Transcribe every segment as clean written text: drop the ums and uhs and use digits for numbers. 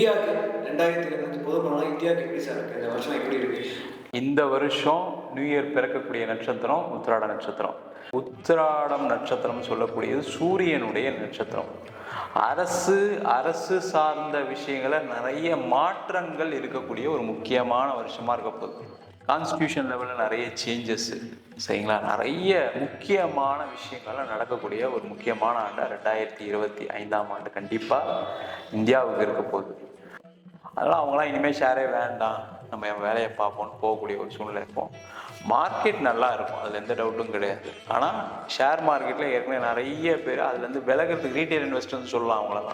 இந்தியாவுக்கு 2023 பொதுப்பரவலா இந்தியாவுக்கு எப்படி சார் இருக்கு? இந்த வருஷம் எப்படி இருக்கு? இந்த வருஷம் நியூ இயர் பிறக்கக்கூடிய நட்சத்திரம் உத்திராட நட்சத்திரம். உத்திராடம் நட்சத்திரம் சொல்லக்கூடியது சூரியனுடைய நட்சத்திரம். அரசு சார்ந்த விஷயங்களை நிறைய மாற்றங்கள் இருக்கக்கூடிய ஒரு முக்கியமான வருஷமா இருக்க போகுது. கான்ஸ்டியூஷன் லெவலில் நிறைய சேஞ்சஸ் சரிங்களா, நிறைய முக்கியமான விஷயங்கள்லாம் நடக்கக்கூடிய ஒரு முக்கியமான ஆண்டு 2025ஆம் ஆண்டு கண்டிப்பாக இந்தியாவுக்கு இருக்க போகுது. அதனால் அவங்களாம் இனிமேல் ஷேரே வேண்டாம், நம்ம என் வேலையை பார்ப்போம்னு போகக்கூடிய ஒரு சூழ்நிலை இருக்கும். மார்க்கெட் நல்லா இருக்கும், அதில் எந்த டவுட்டும் கிடையாது. ஆனால் ஷேர் மார்க்கெட்டில் ஏற்கனவே நிறைய பேர் அதுலேருந்து விலகிறதுக்கு ரீட்டைல் இன்வெஸ்டர்னு சொல்லலாம்.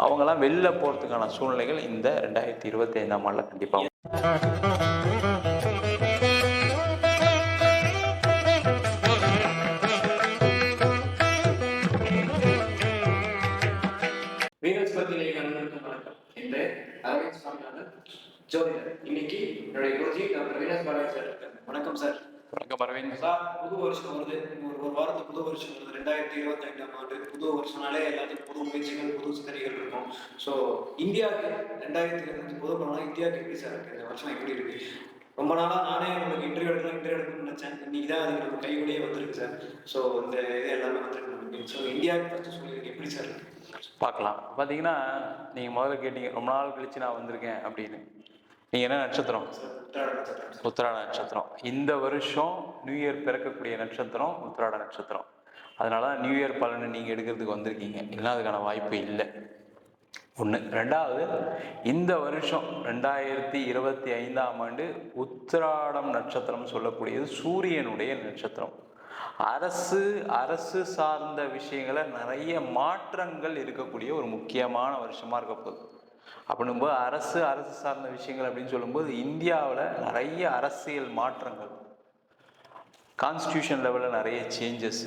அவங்களாம் வெளில போகிறதுக்கான சூழ்நிலைகள் இந்த 2025ஆம் ஆண்டில் கண்டிப்பாக. இன்னைக்கு என்னுடைய Guruji doctor Venus Balaji sir இருக்காங்க. வணக்கம் சார். வணக்கம் அரவிந்த் சார். புது வருஷம் வருது, ஒரு வாரத்துக்கு புது வருஷம் வருது. 2025ஆம் ஆண்டு புது வருஷம்னாலே எல்லாத்துக்கும் புது முயற்சிகள், புது சிந்தனைகள் இருக்கும். ஸோ இந்தியாவுக்கு 2025 புது பரவலா இந்தியாவுக்கு எப்படி சார் இருக்கு? இந்த வருஷம் எப்படி இருக்கு? ரொம்ப நாளா நானே உங்களுக்கு இன்டர்வியூ எடுக்கணும்னு நினைச்சேன். இன்னைக்கு தான் அது நம்ம கைவிடையே வந்திருக்கு சார். ஸோ இந்த இது எல்லாமே வந்துருக்கு நமக்கு. ஸோ இந்தியாவுக்கு ஃபர்ஸ்ட் சொல்லியிருக்கு எப்படி சார் இருக்கு பார்க்கலாம். பார்த்தீங்கன்னா நீங்கள் முதல்ல கேட்டீங்க ரொம்ப நாள் கழிச்சு நான் வந்திருக்கேன் அப்படின்னு. நீங்கள் என்ன நட்சத்திரம்? உத்திராட நட்சத்திரம். இந்த வருஷம் நியூ இயர் பிறக்கக்கூடிய நட்சத்திரம் உத்திராட நட்சத்திரம். அதனால தான் நியூ இயர் பலனை நீங்கள் எடுக்கிறதுக்கு வந்திருக்கீங்க, இல்லைன்னா அதுக்கான வாய்ப்பு இல்லை. ஒன்று. ரெண்டாவது, இந்த வருஷம் 2025ஆம் ஆண்டு உத்திராடம் நட்சத்திரம் சொல்லக்கூடியது சூரியனுடைய நட்சத்திரம். அரசு சார்ந்த விஷயங்களை நிறைய மாற்றங்கள் இருக்கக்கூடிய ஒரு முக்கியமான வருஷமா இருக்க போகுது. அப்படின்னும்போது அரசு சார்ந்த விஷயங்கள் அப்படின்னு சொல்லும்போது இந்தியாவில் நிறைய அரசியல் மாற்றங்கள், கான்ஸ்டியூஷன் லெவலில் நிறைய சேஞ்சஸ்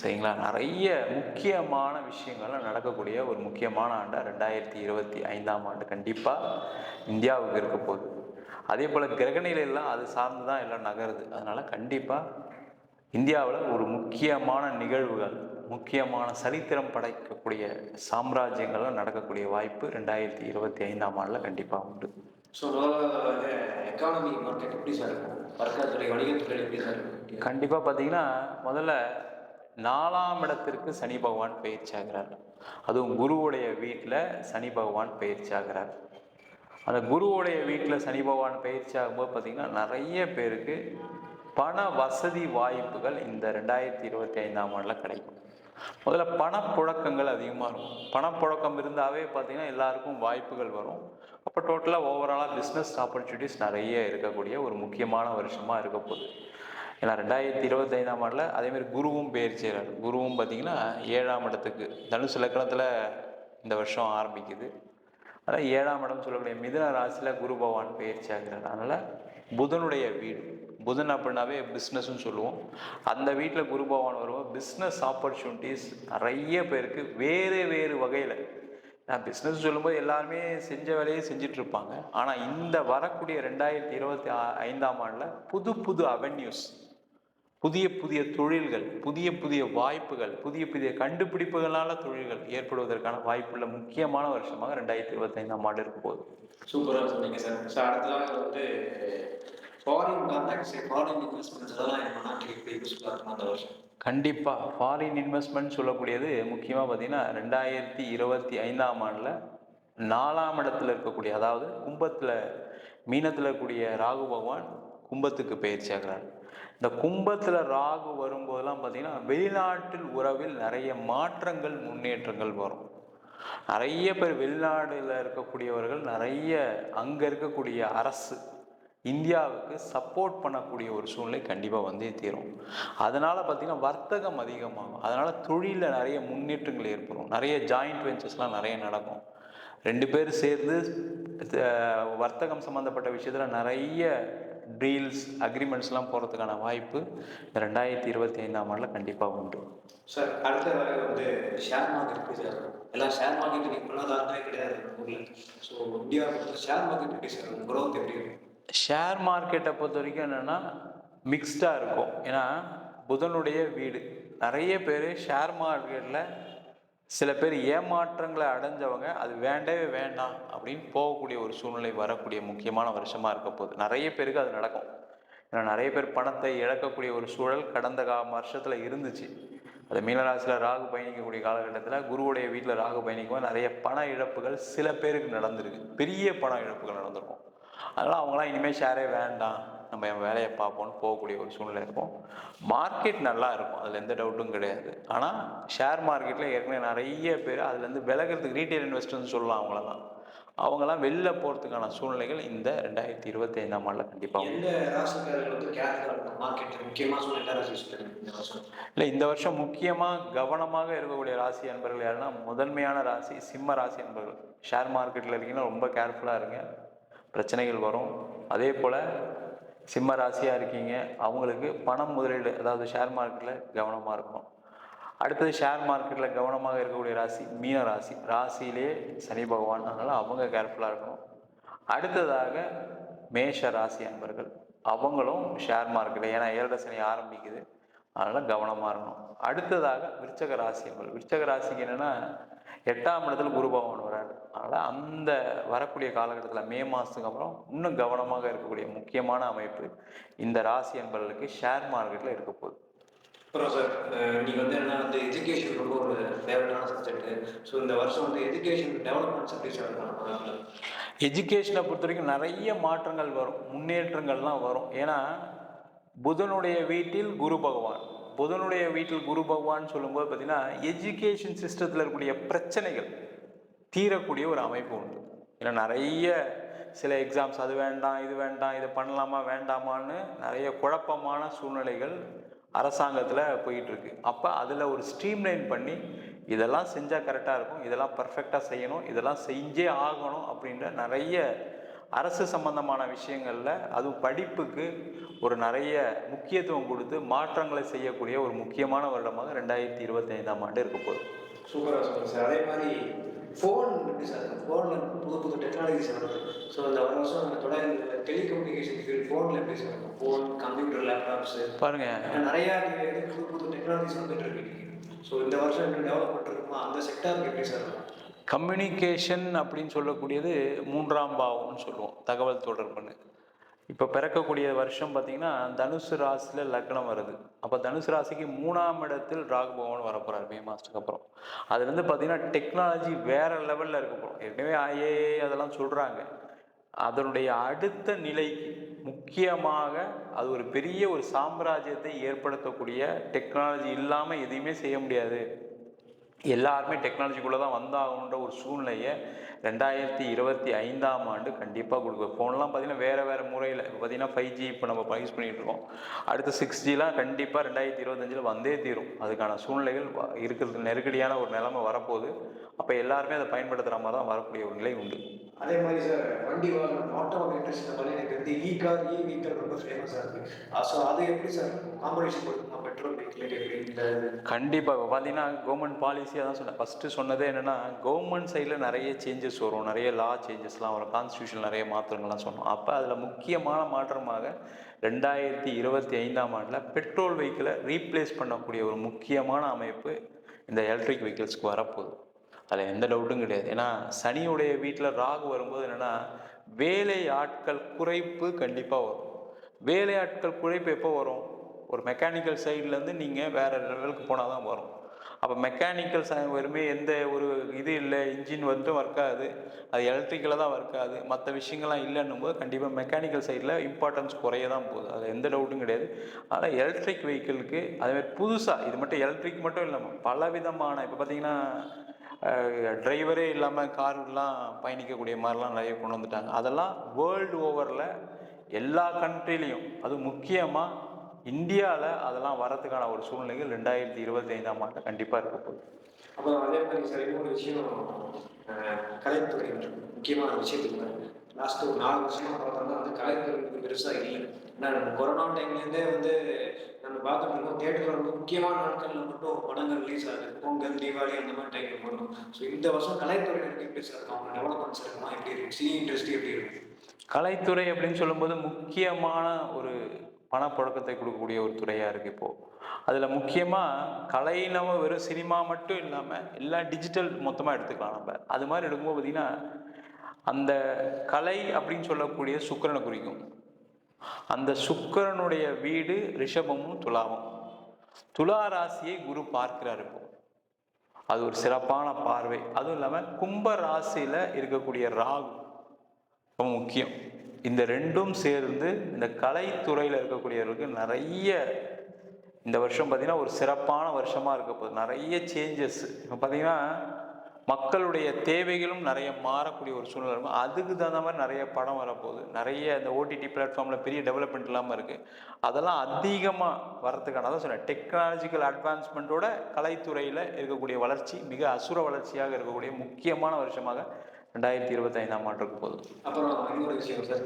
சரிங்களா, நிறைய முக்கியமான விஷயங்கள்லாம் நடக்கக்கூடிய ஒரு முக்கியமான ஆண்டு 2025ஆம் ஆண்டு கண்டிப்பாக இந்தியாவுக்கு இருக்க போகுது. அதே போல் கிரகநிலையெல்லாம் அது சார்ந்து தான் எல்லாம் நகருது. அதனால் கண்டிப்பாக இந்தியாவில் ஒரு முக்கியமான நிகழ்வுகள், முக்கியமான சரித்திரம் படைக்கக்கூடிய சாம்ராஜ்யங்கள்லாம் நடக்கக்கூடிய வாய்ப்பு 2025ஆம் ஆண்டில் கண்டிப்பாக உண்டு. ஸோ எக்கானமி மார்க்கெட் எப்படி சார் இருக்கும்? வர்த்தகத்துறை, வணிகத்துறை எப்படி சார் இருக்கும்? கண்டிப்பாக பார்த்தீங்கன்னா முதல்ல 4ஆம் இடத்திற்கு சனி பகவான் பயிற்சி ஆகிறார். அதுவும் குருவுடைய வீட்டில் சனி பகவான் பயிற்சி ஆகிறார். அந்த குருவுடைய வீட்டில் சனி பகவான் பயிற்சி ஆகும்போது பார்த்திங்கன்னா நிறைய பேருக்கு பண வசதி வாய்ப்புகள் இந்த 2025ஆம் ஆண்டில் கிடைக்கும். முதல்ல பணப்புழக்கங்கள் அதிகமாக இருக்கும். பணப்புழக்கம் இருந்தாவே பார்த்திங்கன்னா எல்லாருக்கும் வாய்ப்புகள் வரும். அப்போ டோட்டலாக ஓவராலாக பிஸ்னஸ் ஆப்பர்ச்சுனிட்டிஸ் நிறைய இருக்கக்கூடிய ஒரு முக்கியமான வருஷமாக இருக்க போகுது. ஏன்னா 2025ஆம் ஆண்டில் அதேமாதிரி குருவும் பயிற்சியாளர். குருவும் பார்த்திங்கன்னா 7ஆம் இடத்துக்கு தனுசு லக்னத்தில் இந்த வருஷம் ஆரம்பிக்குது. அதான் 7ஆம் இடம் சொல்லக்கூடிய மிதுன ராசியில் குரு பகவான் பயிற்சி ஆகிறார். அதனால் புதனுடைய வீடு, புதன் அப்படின்னாவே பிஸ்னஸ்ன்னு சொல்லுவோம். அந்த வீட்டில் குரு பகவான் வருவோம். பிஸ்னஸ் ஆப்பர்ச்சுனிட்டிஸ் நிறைய பேருக்கு வேறு வகையில். நான் பிஸ்னஸ் சொல்லும்போது எல்லாருமே செஞ்ச வேலையை செஞ்சிட்ருப்பாங்க. ஆனால் இந்த வரக்கூடிய 2025ஆம் ஆண்டில் புது அவென்யூஸ், புதிய தொழில்கள், புதிய வாய்ப்புகள், புதிய கண்டுபிடிப்புகளால் தொழில்கள் ஏற்படுவதற்கான வாய்ப்புள்ள முக்கியமான வருஷமாக 2025ஆம் ஆண்டு இருக்க போகுது. சூப்பராக சொன்னீங்க சார். ஸோ அடுத்ததாக வந்து ஃபாரின் கான்டாக்ட்ஸ், ஃபாரின் இன்வெஸ்ட்மெண்ட்ஸ் இதெல்லாம் நம்ம நாட்டுக்கு எப்படி யூஸ்ஃபுல்லாக இருக்கும் அந்த வருஷம்? கண்டிப்பாக ஃபாரின் இன்வெஸ்ட்மெண்ட் சொல்லக்கூடியது முக்கியமாக பார்த்தீங்கன்னா 2025ஆம் ஆண்டில் 4ஆம் இடத்துல இருக்கக்கூடிய, அதாவது கும்பத்தில் மீனத்தில் இருக்கக்கூடிய ராகு பகவான் கும்பத்துக்கு பயிற்சி ஆகிறார். இந்த கும்பத்தில் ராகு வரும்போதெல்லாம் பார்த்தீங்கன்னா வெளிநாட்டில் உறவில் நிறைய மாற்றங்கள், முன்னேற்றங்கள் வரும். நிறைய பேர் வெளிநாடுல இருக்கக்கூடியவர்கள் நிறைய அங்கே இருக்கக்கூடிய அரசு இந்தியாவுக்கு சப்போர்ட் பண்ணக்கூடிய ஒரு சூழ்நிலை கண்டிப்பாக வந்தே தீரும். அதனால் பார்த்திங்கன்னா வர்த்தகம் அதிகமாகும். அதனால் தொழிலில் நிறைய முன்னேற்றங்கள் ஏற்படும். நிறைய ஜாயிண்ட் வெஞ்சர்ஸ்லாம் நிறைய நடக்கும். 2 பேர் சேர்ந்து வர்த்தகம் சம்மந்தப்பட்ட விஷயத்தில் நிறைய டீல்ஸ், அக்ரிமெண்ட்ஸ்லாம் போகிறதுக்கான வாய்ப்பு 2025ஆம் ஆண்டில் கண்டிப்பாக உண்டு. சார் அடுத்த வேலை வந்து ஷேர் மார்க்கெட் சார். எல்லாம் ஷேர் மார்க்கெட் பொருளாதாரமே கிடையாது ஊரில். ஸோ இந்தியா ஷேர் மார்க்கெட் எப்படி சார் குரோத் எப்படி இருக்கும்? ஷேர் மார்க்கெட்டை பொறுத்த வரைக்கும் என்னென்னா மிக்ஸ்டாக இருக்கும். ஏன்னா புதனுடைய வீடு, நிறைய பேர் ஷேர் மார்க்கெட்டில் சில பேர் ஏமாற்றங்களை அடைஞ்சவங்க அது வேண்டவே வேண்டாம் அப்படின்னு போகக்கூடிய ஒரு சூழ்நிலை வரக்கூடிய முக்கியமான வருஷமாக இருக்க போகுது. நிறைய பேருக்கு அது நடக்கும். ஏன்னா நிறைய பேர் பணத்தை இழக்கக்கூடிய ஒரு சூழல் கடந்த வருஷத்தில் இருந்துச்சு. அது மீனராசியில் ராகு பயணிக்கக்கூடிய காலகட்டத்தில் குருவுடைய வீட்டில் ராகு பயணிக்கும் நிறைய பண இழப்புகள் சில பேருக்கு நடந்திருக்கு. பெரிய பண இழப்புகள் நடந்திருக்கும். அதனால் அவங்களாம் இனிமேல் ஷேரே வேண்டாம், நம்ம என் வேலையை பார்ப்போம்னு போகக்கூடிய ஒரு சூழ்நிலை இருக்கும். மார்க்கெட் நல்லா இருக்கும், அதில் எந்த டவுட்டும் கிடையாது. ஆனால் ஷேர் மார்க்கெட்டில் ஏற்கனவே நிறைய பேர் அதுலேருந்து விலகிறதுக்கு ரீட்டைல் இன்வெஸ்டர்னு சொல்லலாம். அவங்களாம் வெளில போகிறதுக்கான சூழ்நிலைகள் இந்த 2025ஆம் ஆண்டில் கண்டிப்பாக எந்த ராசிக்காரர்கள் வந்து கேர்ஃபுல்லாக இருக்கும் மார்க்கெட் முக்கியமாக சொல்லிட்டு ராசி இந்த வருஷம்? இல்லை, இந்த வருஷம் முக்கியமாக கவனமாக இருக்கக்கூடிய ராசி அன்பர்கள் யாருன்னா முதன்மையான ராசி சிம்ம ராசி அன்பர்கள். ஷேர் மார்க்கெட்டில் இருக்கீங்கன்னா ரொம்ப கேர்ஃபுல்லாக இருங்க, பிரச்சனைகள் வரும். அதே போல் சிம்ம ராசியாக இருக்கீங்க, அவங்களுக்கு பணம் முதலீடு அதாவது ஷேர் மார்க்கெட்டில் கவனமாக இருக்கணும். அடுத்தது ஷேர் மார்க்கெட்டில் கவனமாக இருக்கக்கூடிய ராசி மீன ராசி. ராசியிலே சனி பகவான், அதனால் அவங்க கேர்ஃபுல்லாக இருக்கணும். அடுத்ததாக மேஷ ராசி அன்பர்கள், அவங்களும் ஷேர் மார்க்கெட்டில் ஏன்னா 7 சனி ஆரம்பிக்குது, அதனால் கவனமாக இருக்கணும். அடுத்ததாக விருச்சக ராசி அன்பர்கள். விருச்சக ராசிக்கு என்னென்னா 8ஆம் இடத்துல குரு பகவான் வராரு. அதனால் அந்த வரக்கூடிய காலகட்டத்தில் மே மாதத்துக்கு அப்புறம் இன்னும் கவனமாக இருக்கக்கூடிய முக்கியமான அமைப்பு இந்த ராசி அன்பர்களுக்கு ஷேர் மார்க்கெட்டில் இருக்க போகுது. அப்புறம் சார், நீங்கள் வந்து என்ன வந்து எஜுகேஷன் ரொம்ப ஒரு ஃபேவரட்டான சப்ஜெக்ட்டு. ஸோ இந்த வருஷம் வந்து எஜுகேஷன் டெவலப்மெண்ட்ஸ் எப்படி சார் இருக்கும்? எஜுகேஷனை பொறுத்த வரைக்கும் நிறைய மாற்றங்கள் வரும், முன்னேற்றங்கள்லாம் வரும். ஏன்னா புதனுடைய வீட்டில் குரு பகவான், புதனுடைய வீட்டில் குரு பகவான் சொல்லும்போது பார்த்தீங்கன்னா எஜுகேஷன் சிஸ்டத்தில் இருக்கக்கூடிய பிரச்சனைகள் தீரக்கூடிய ஒரு அமைப்பு உண்டு. ஏன்னா நிறைய சில எக்ஸாம்ஸ் அது வேண்டாம் இது வேண்டாம் இதை பண்ணலாமா வேண்டாமான்னு நிறைய குழப்பமான சூழ்நிலைகள் அரசாங்கத்தில் போயிட்டுருக்கு. அப்போ அதில் ஒரு ஸ்ட்ரீம்லைன் பண்ணி இதெல்லாம் செஞ்சால் கரெக்டாக இருக்கும், இதெல்லாம் பர்ஃபெக்டாக செய்யணும், இதெல்லாம் செஞ்சே ஆகணும் அப்படின்ற நிறைய அரசு சம்பந்தமான விஷயங்களில் அதுவும் படிப்புக்கு ஒரு நிறைய முக்கியத்துவம் கொடுத்து மாற்றங்களை செய்யக்கூடிய ஒரு முக்கியமான வருடமாக 2025ஆம் ஆண்டு இருக்க போகுது. சூப்பராக சொல்லுங்கள் சார். அதே மாதிரி ஃபோன் எப்படி சார், ஃபோனில் புது புது டெக்னாலஜிஸ் வருது. ஸோ இந்த வருஷம் தொடர்ந்து டெலிகம்யூனிகேஷன் ஃபீல்ட் ஃபோனில் எப்படி சார் இருக்கும்? ஃபோன், கம்ப்யூட்டர், லேப்டாப்ஸு பாருங்கள் நிறையா புது புது டெக்னாலஜிஸ் வந்துட்டு இருக்கு. ஸோ இந்த வருஷம் எப்படி டெவலப்மெண்ட் இருக்குமோ அந்த செக்டாருக்கு எப்படி சார் இருக்கும்? கம்யூனிகேஷன் அப்படின்னு சொல்லக்கூடியது 3ஆம் பாவம்னு சொல்லுவோம், தகவல் தொடர்புன்னு. இப்போ பிறக்கக்கூடிய வருஷம் பார்த்திங்கன்னா தனுசு ராசியில் லக்னம் வருது. அப்போ தனுசு ராசிக்கு 3ஆம் இடத்தில் ராகு பகவான் வரப்போகிறார் மே மாதத்துக்கு அப்புறம். அதுலேருந்து பார்த்திங்கன்னா டெக்னாலஜி வேறு லெவலில் இருக்க போகிறோம். ஏற்கனவே ஐஏஏ அதெல்லாம் சொல்கிறாங்க. அதனுடைய அடுத்த நிலைக்கு முக்கியமாக அது ஒரு பெரிய ஒரு சாம்ராஜ்யத்தை ஏற்படுத்தக்கூடிய டெக்னாலஜி இல்லாமல் எதையுமே செய்ய முடியாது, எல்லாருமே டெக்னாலஜிக்குள்ளே தான் வந்தாகணுன்ற ஒரு சூழ்நிலையை 2025ஆம் ஆண்டு கண்டிப்பாக கொடுக்கும். ஃபோன்லாம் பார்த்திங்கன்னா வேறு முறையில் இப்போ பார்த்திங்கன்னா 5G இப்போ நம்ம யூஸ் பண்ணிகிட்டு இருக்கோம். அடுத்து 6Gலாம் கண்டிப்பாக 2025 வந்தே தீரும். அதுக்கான சூழ்நிலைகள் இருக்கிறது, நெருக்கடியான ஒரு நிலைமை வரப்போகுது. அப்போ எல்லாருமே அதை பயன்படுத்துகிற மாதிரி தான் வரக்கூடிய ஒரு நிலை உண்டு. அதே மாதிரி சார் வண்டி வாகனம் ஆட்டோமொபைல் இண்டஸ்ட்ரியில் பார்த்தீங்கன்னா எனக்கு வந்து வெஹிக்கல் ரொம்ப ஃபேமஸாக இருக்குது. ஸோ அது எப்படி சார் காம்படிஷன் கொடுக்குமா பெட்ரோல் வெஹிக்கிள் எப்படி? கண்டிப்பாக இப்போ பார்த்தீங்கன்னா கவர்மெண்ட் பாலிசியாக தான் சொன்னேன். ஃபஸ்ட்டு சொன்னதே என்னென்னா கவர்மெண்ட் சைடில் நிறைய சேஞ்சஸ் வரும், நிறைய லா சேஞ்சஸ்லாம் வரும், கான்ஸ்டியூஷன் நிறைய மாற்றங்கள்லாம் சொன்னோம். அப்போ அதில் முக்கியமான மாற்றமாக 2025ஆம் ஆண்டில் பெட்ரோல் வெஹிக்கிளை ரீப்ளேஸ் பண்ணக்கூடிய ஒரு முக்கியமான அமைப்பு இந்த எலக்ட்ரிக் வெஹிக்கிள்ஸ்க்கு வரப்போகுது. அதில் எந்த டவுட்டும் கிடையாது. ஏன்னா சனியுடைய வீட்டில் ராகு வரும்போது என்னென்னா வேலை ஆட்கள் குறைப்பு கண்டிப்பாக வரும். வேலை ஆட்கள் குறைப்பு எப்போ வரும்? ஒரு மெக்கானிக்கல் சைட்லேருந்து நீங்கள் வேறு லெவலுக்கு போனால் தான் வரும். அப்போ மெக்கானிக்கல் வெறுமே எந்த ஒரு இது இல்லை, இன்ஜின் வந்துட்டு ஒர்க் ஆகுது, அது எலக்ட்ரிக்கலாக தான் ஒர்க் ஆகுது, மற்ற விஷயங்கள்லாம் இல்லைன்னும் போது கண்டிப்பாக மெக்கானிக்கல் சைடில் இம்பார்ட்டன்ஸ் குறைய தான் போகுது. அதில் எந்த டவுட்டும் கிடையாது. அதனால் எலக்ட்ரிக் வெஹிக்கிளுக்கு அதேமாதிரி புதுசாக இது மட்டும் எலக்ட்ரிக் மட்டும் இல்லாமல் பல விதமான இப்போ பார்த்திங்கன்னா டிரைவரே இல்லாமல் கார்லாம் பயணிக்கக்கூடிய மாதிரிலாம் நிறைய கொண்டு வந்துட்டாங்க. அதெல்லாம் வேர்ல்டு ஓவரில் எல்லா கண்ட்ரிலையும், அது முக்கியமாக இந்தியாவில் அதெல்லாம் வரதுக்கான ஒரு சூழ்நிலைகள் 2025ஆம் ஆண்டு கண்டிப்பாக இருக்க போகுது. அப்போ அதே மாதிரி சார் இன்னொரு விஷயம், கலைத்துறை முக்கியமான விஷயத்துக்கு லாஸ்ட்டு ஒரு 4 வருஷமாக பார்த்தோம்னா வந்து கலைத்துறை பெருசாக இல்லை. ஏன்னா கொரோனா டைம்லேருந்தே வந்து நம்ம பார்த்துட்டு இருக்கோம், தேட்டரில் வந்து முக்கியமான நாட்களில் மட்டும் படங்கள் ரிலீஸ் ஆகுது, பொங்கல், தீபாவளி அந்த மாதிரி டைமில் மட்டும். ஸோ இந்த வருஷம் கலைத்துறையினருக்கு எப்படி சார் இருக்கும், அவங்க டெவலப்மெண்ட்ஸ் இருக்குமா, எப்படி இருக்கு, சினி இண்டஸ்ட்ரி எப்படி இருக்கு? கலைத்துறை அப்படின்னு சொல்லும்போது முக்கியமான ஒரு பணப்புழக்கத்தை கொடுக்கக்கூடிய ஒரு துறையாக இருக்குது இப்போது. அதில் முக்கியமாக கலை நம்ம வெறும் சினிமா மட்டும் இல்லாமல் எல்லாம் டிஜிட்டல் மொத்தமாக எடுத்துக்கலாம். நம்ம அது மாதிரி எடுக்கும்போது பார்த்திங்கன்னா அந்த கலை அப்படின்னு சொல்லக்கூடிய சுக்கிரனை குறிக்கும். அந்த சுக்கிரனுடைய வீடு ரிஷபமும் துலாவும். துலா ராசியை குரு பார்க்கிறார் இப்போ. அது ஒரு சிறப்பான பார்வை. அதுவும் இல்லாமல் கும்ப ராசியில் இருக்கக்கூடிய ராகு ரொம்ப முக்கியம். இந்த ரெண்டும் சேர்ந்து இந்த கலைத்துறையில் இருக்கக்கூடியவர்களுக்கு நிறைய இந்த வருஷம் பார்த்திங்கன்னா ஒரு சிறப்பான வருஷமாக இருக்க போகுது. நிறைய சேஞ்சஸ். இப்போ பார்த்திங்கன்னா மக்களுடைய தேவைகளும் நிறைய மாறக்கூடிய ஒரு சூழ்நிலை இருக்கும். அதுக்கு தகுந்த மாதிரி நிறைய படம் வரப்போகுது. நிறைய இந்த ஓடிடி பிளாட்ஃபார்மில் பெரிய டெவலப்மெண்ட் இல்லாமல் இருக்குது. அதெல்லாம் அதிகமாக வரத்துக்கான தான் சொன்னேன். டெக்னாலஜிக்கல் அட்வான்ஸ்மெண்ட்டோட கலைத்துறையில் இருக்கக்கூடிய வளர்ச்சி மிக அசுர வளர்ச்சியாக இருக்கக்கூடிய முக்கியமான வருஷமாக 2025ஆம் ஆண்டு இருக்க போகுது. அப்புறம் இன்னொரு விஷயம் சார்,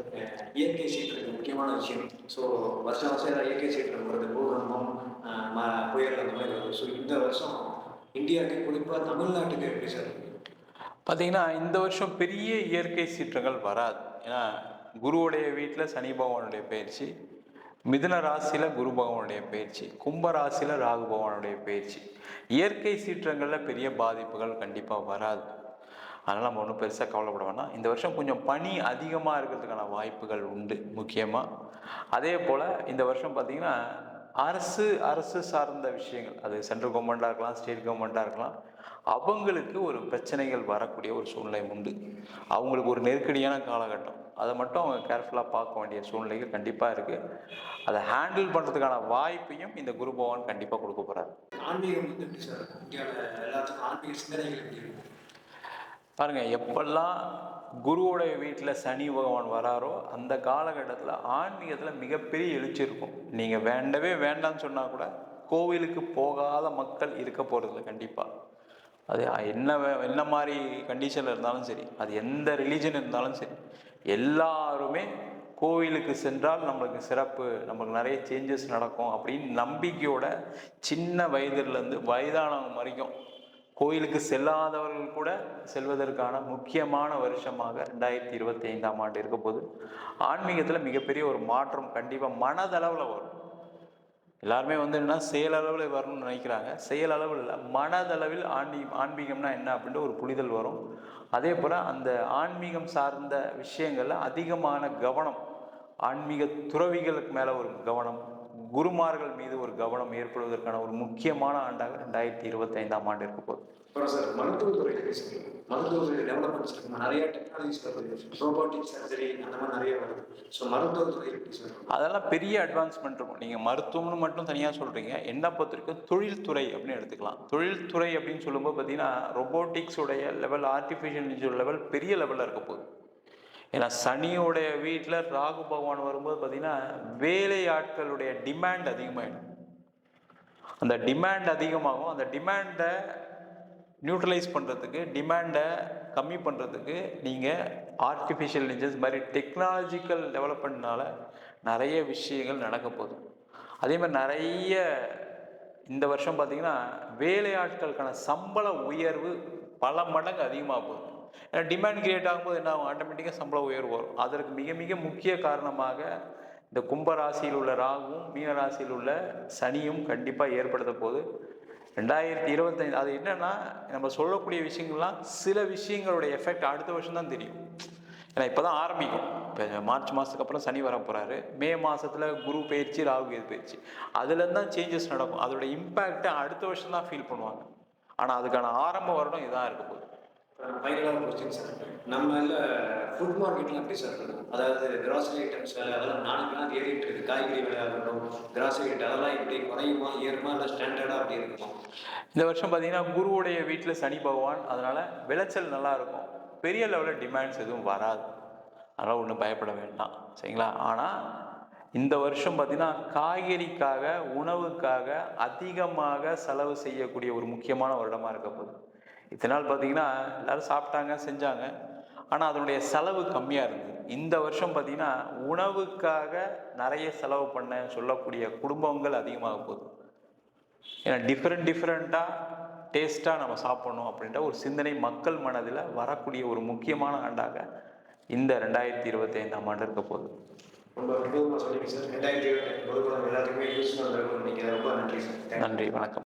இயற்கை சீற்று முக்கியமான விஷயம். ஸோ வருஷம் வருஷம் இயற்கை சீற்றம் வருது, பூகம்பம், புயல் அந்த மாதிரி வருது. ஸோ இந்த வருஷம் இந்தியாவுக்கு குறிப்பாக தமிழ்நாட்டுக்கு எப்படி சார்? பார்த்தீங்கன்னா இந்த வருஷம் பெரிய இயற்கை சீற்றங்கள் வராது. ஏன்னா குருவுடைய வீட்டில் சனி பகவானுடைய பயிற்சி, மிதுன ராசியில் குரு பகவானுடைய பயிற்சி, கும்ப ராசியில் ராகு பகவானுடைய பயிற்சி. இயற்கை சீற்றங்களில் பெரிய பாதிப்புகள் கண்டிப்பாக வராது. அதனால் நம்ம ஒன்றும் பெருசாக கவலைப்பட வேணாம். இந்த வருஷம் கொஞ்சம் பனி அதிகமாக இருக்கிறதுக்கான வாய்ப்புகள் உண்டு முக்கியமாக. அதே போல் இந்த வருஷம் பார்த்திங்கன்னா அரசு சார்ந்த விஷயங்கள், அது சென்ட்ரல் கவர்மெண்ட்டாக இருக்கலாம், ஸ்டேட் கவர்மெண்ட்டாக இருக்கலாம், அவங்களுக்கு ஒரு பிரச்சனைகள் வரக்கூடிய ஒரு சூழ்நிலை உண்டு. அவங்களுக்கு ஒரு நெருக்கடியான காலகட்டம். அதை மட்டும் அவங்க கேர்ஃபுல்லாக பார்க்க வேண்டிய சூழ்நிலைகள் கண்டிப்பாக இருக்குது. அதை ஹேண்டில் பண்ணுறதுக்கான வாய்ப்பையும் இந்த குரு பகவான் கண்டிப்பாக கொடுக்க போகிறார். ஆன்மீகம் வந்து எப்படி சார் இந்தியாவில் எல்லாத்துக்கும் ஆன்மீக சிந்தனைகள் எப்படி இருக்கும் பாருங்கள். எப்பெல்லாம் குருவோடைய வீட்டில் சனி பகவான் வராரோ அந்த காலகட்டத்தில் ஆன்மீகத்தில் மிகப்பெரிய எழுச்சி இருக்கும். நீங்கள் வேண்டவே வேண்டாம்னு சொன்னால் கூட கோவிலுக்கு போகாத மக்கள் இருக்க போகிறதில்ல கண்டிப்பாக. அது என்ன மாதிரி கண்டிஷனில் இருந்தாலும் சரி, அது எந்த ரிலீஜன் இருந்தாலும் சரி, எல்லாருமே கோவிலுக்கு சென்றால் நம்மளுக்கு சிறப்பு, நம்மளுக்கு நிறைய சேஞ்சஸ் நடக்கும் அப்படின்னு நம்பிக்கையோட சின்ன வயதுலேருந்து வயதானவங்க வரைக்கும் கோயிலுக்கு செல்லாதவர்கள் கூட செல்வதற்கான முக்கியமான வருஷமாக 2025ஆம் ஆண்டு இருக்க போது. ஆன்மீகத்தில் மிகப்பெரிய ஒரு மாற்றம் கண்டிப்பாக மனதளவில் வரும். எல்லாருமே வந்து என்னன்னா செயலளவில் வரணும்னு நினைக்கிறாங்க. செயலளவில் இல்லை, மனதளவில் ஆன்மீகம்னா என்ன அப்படின்ற ஒரு புரிதல் வரும். அதே போல் அந்த ஆன்மீகம் சார்ந்த விஷயங்களில் அதிகமான கவனம், ஆன்மீக துறவிகளுக்கு மேலே ஒரு கவனம், குருமார்கள் மீது ஒரு கவனம் ஏற்படுவதற்கான ஒரு முக்கியமான ஆண்டாக 2025ஆம் ஆண்டு இருக்க போகுது. அப்புறம் சார் மருத்துவத்துறை மருத்துவத்துறை டெவலப்மெண்ட்ஸ் இருக்கு, நிறைய டெக்னாலஜிஸ் வருது, ரோபோட்டிக் சர்ஜரி அந்த மாதிரி நிறைய வருது. ஸோ மருத்துவத்துறை எப்படி சார்? அதெல்லாம் பெரிய அட்வான்ஸ்மெண்ட் இருக்கும். நீங்கள் மருத்துவம்னு மட்டும் தனியாக சொல்கிறீங்க. என்ன பொறுத்திருக்கும் தொழில்துறை அப்படின்னு எடுத்துக்கலாம். தொழில்துறை அப்படின்னு சொல்லும்போது பார்த்தீங்கன்னா ரோபோட்டிக்ஸுடைய லெவல், ஆர்டிஃபிஷியல் இன்டெலிஜென்ஸ் லெவல் பெரிய லெவலில் இருக்க போகுது. ஏன்னா சனியோடைய வீட்டில் ராகு பகவான் வரும்போது பார்த்தீங்கன்னா வேலையாட்களுடைய டிமாண்ட் அதிகமாகிடும். அந்த டிமாண்ட் அதிகமாகும். அந்த டிமாண்டை நியூட்ரலைஸ் பண்ணுறதுக்கு, டிமாண்டை கம்மி பண்ணுறதுக்கு நீங்கள் ஆர்டிஃபிஷியல் இன்டெலிஜென்ஸ் மாதிரி டெக்னாலஜிக்கல் டெவலப்மெண்ட்னால நிறைய விஷயங்கள் நடக்க போகுது. அதே மாதிரி நிறைய இந்த வருஷம் பார்த்திங்கன்னா வேலையாட்களுக்கான சம்பள உயர்வு பல மடங்கு அதிகமாக போகுது. ஏன்னா டிமாண்ட் கிரியேட் ஆகும்போது என்ன ஆகும், ஆட்டோமேட்டிக்காக சம்பள உயர்வு வரும். அதற்கு மிக மிக முக்கிய காரணமாக இந்த கும்ப ராசியில் உள்ள ராகுவும் மீன ராசியில் உள்ள சனியும் கண்டிப்பாக ஏற்படுத்த போது 2025. அது என்னன்னா நம்ம சொல்லக்கூடிய விஷயங்கள்லாம் சில விஷயங்களுடைய எஃபெக்ட் அடுத்த வருஷம் தான் தெரியும். ஏன்னா இப்போ தான் ஆரம்பிக்கும். இப்போ மார்ச் மாதத்துக்கு அப்புறம் சனி வர போகிறாரு. மே மாதத்தில் குரு பயிற்சி, ராகு கேது பயிற்சி, அதுலேருந்து தான் சேஞ்சஸ் நடக்கும். அதோட இம்பேக்டை அடுத்த வருஷம் தான் ஃபீல் பண்ணுவாங்க. ஆனால் அதுக்கான ஆரம்ப வருடம் இதான் இருக்க போகுது. ஃபைனலாக கொஸ்டின் சார், நம்ம இல்லை ஃபுட் மார்க்கெட்லாம் எப்படி சார் இருக்கும்? அதாவது கிராசரி ஐட்டம்ஸ் வேலை அதெல்லாம் நாளைக்கெல்லாம் ஏறிட்டு இருக்கு. காய்கறி விலையாக இருக்கட்டும், கிராசரி ஐட்டம் அதெல்லாம் எப்படி குறையுமா, ஏறுமா, இல்லை ஸ்டாண்டர்டாக அப்படி இருக்குமா? இந்த வருஷம் பார்த்தீங்கன்னா குருவுடைய வீட்டில் சனி பகவான், அதனால் விளைச்சல் நல்லா இருக்கும். பெரிய லெவலில் டிமாண்ட்ஸ் எதுவும் வராது. அதனால் ஒன்றும் பயப்பட வேண்டாம், சரிங்களா? ஆனால் இந்த வருஷம் பார்த்திங்கன்னா காய்கறிக்காக, உணவுக்காக அதிகமாக செலவு செய்யக்கூடிய ஒரு முக்கியமான வருடமாக இருக்க போகுது. இத்தனை நாள் பார்த்திங்கன்னா எல்லோரும் சாப்பிட்டாங்க, செஞ்சாங்க, ஆனால் அதனுடைய செலவு கம்மியாக இருந்தது. இந்த வருஷம் பார்த்திங்கன்னா உணவுக்காக நிறைய செலவு பண்ண சொல்லக்கூடிய குடும்பங்கள் அதிகமாக போகுது. ஏன்னா டிஃப்ரெண்ட்டாக டேஸ்ட்டாக நம்ம சாப்பிட்ணும் அப்படின்ற ஒரு சிந்தனை மக்கள் மனதில் வரக்கூடிய ஒரு முக்கியமான ஆண்டாக இந்த 2025ஆம் ஆண்டு இருக்க போகுது. ரொம்ப அற்புதமாக சொன்னீங்க சார். 2025 பொதுப்படம் எல்லாத்துக்குமே யூஸ்ஃபுல்லாக இருக்கும். நீங்கள் ரொம்ப நன்றி சார். நன்றி, வணக்கம்.